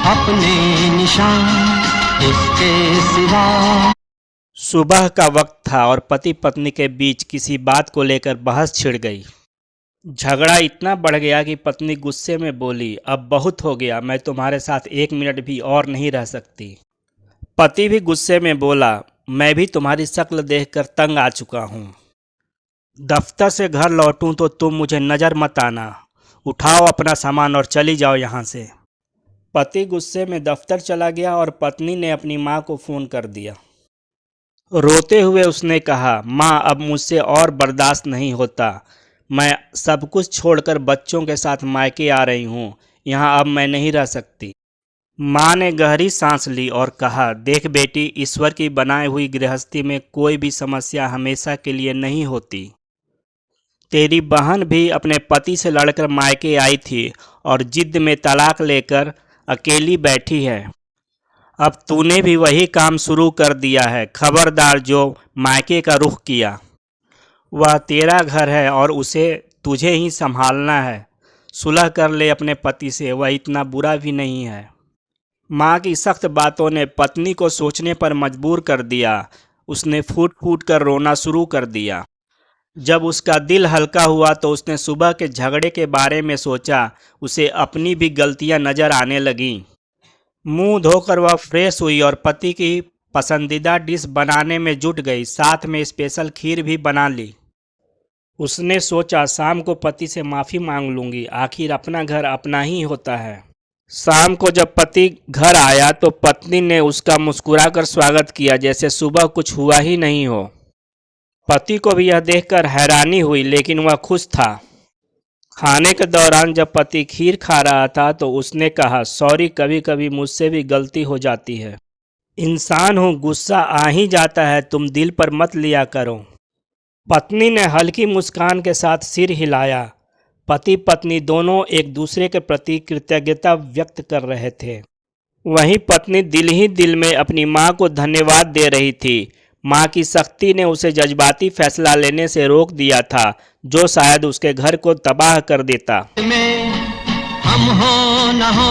अपने निशान इसके सिवा। सुबह का वक्त था और पति पत्नी के बीच किसी बात को लेकर बहस छिड़ गई। झगड़ा इतना बढ़ गया कि पत्नी गुस्से में बोली, अब बहुत हो गया, मैं तुम्हारे साथ 1 मिनट भी और नहीं रह सकती। पति भी गुस्से में बोला, मैं भी तुम्हारी शक्ल देखकर तंग आ चुका हूँ। दफ्तर से घर लौटूं तो तुम मुझे नज़र मत आना। उठाओ अपना सामान और चली जाओ यहाँ से। पति गुस्से में दफ्तर चला गया और पत्नी ने अपनी माँ को फ़ोन कर दिया। रोते हुए उसने कहा, माँ, अब मुझसे और बर्दाश्त नहीं होता। मैं सब कुछ छोड़कर बच्चों के साथ मायके आ रही हूँ। यहाँ अब मैं नहीं रह सकती। माँ ने गहरी सांस ली और कहा, देख बेटी, ईश्वर की बनाई हुई गृहस्थी में कोई भी समस्या हमेशा के लिए नहीं होती। तेरी बहन भी अपने पति से लड़कर मायके आई थी और जिद में तलाक लेकर अकेली बैठी है। अब तूने भी वही काम शुरू कर दिया है। खबरदार जो मायके का रुख किया। वह तेरा घर है और उसे तुझे ही संभालना है। सुलह कर ले अपने पति से, वह इतना बुरा भी नहीं है। माँ की सख्त बातों ने पत्नी को सोचने पर मजबूर कर दिया। उसने फूट फूट कर रोना शुरू कर दिया। जब उसका दिल हल्का हुआ तो उसने सुबह के झगड़े के बारे में सोचा। उसे अपनी भी गलतियाँ नज़र आने लगीं। मुंह धोकर वह फ्रेश हुई और पति की पसंदीदा डिश बनाने में जुट गई। साथ में स्पेशल खीर भी बना ली। उसने सोचा, शाम को पति से माफ़ी मांग लूँगी, आखिर अपना घर अपना ही होता है। शाम को जब पति घर आया तो पत्नी ने उसका मुस्कुराकर स्वागत किया, जैसे सुबह कुछ हुआ ही नहीं हो। पति को भी यह देखकर हैरानी हुई, लेकिन वह खुश था। खाने के दौरान जब पति खीर खा रहा था तो उसने कहा, सॉरी, कभी कभी मुझसे भी गलती हो जाती है। इंसान हूँ, गुस्सा आ ही जाता है, तुम दिल पर मत लिया करो। पत्नी ने हल्की मुस्कान के साथ सिर हिलाया। पति पत्नी दोनों एक दूसरे के प्रति कृतज्ञता व्यक्त कर रहे थे। वहीं पत्नी दिल ही दिल में अपनी माँ को धन्यवाद दे रही थी। माँ की सख्ती ने उसे जज्बाती फैसला लेने से रोक दिया था, जो शायद उसके घर को तबाह कर देता। में हम हो न हो,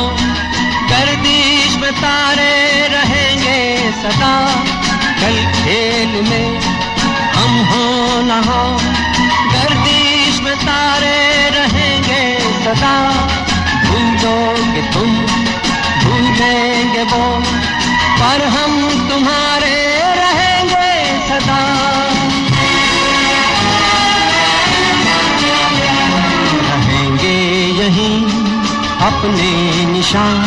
गर्दिश में तारे रहेंगे सदा। कल खेल में हम हो न हो, गर्दिश में तारे रहेंगे सदा। भूलोगे तुम, भूलेंगे वो, पर हम तुम्हारे रहेंगे सदा। रहेंगे यहीं अपने निशान।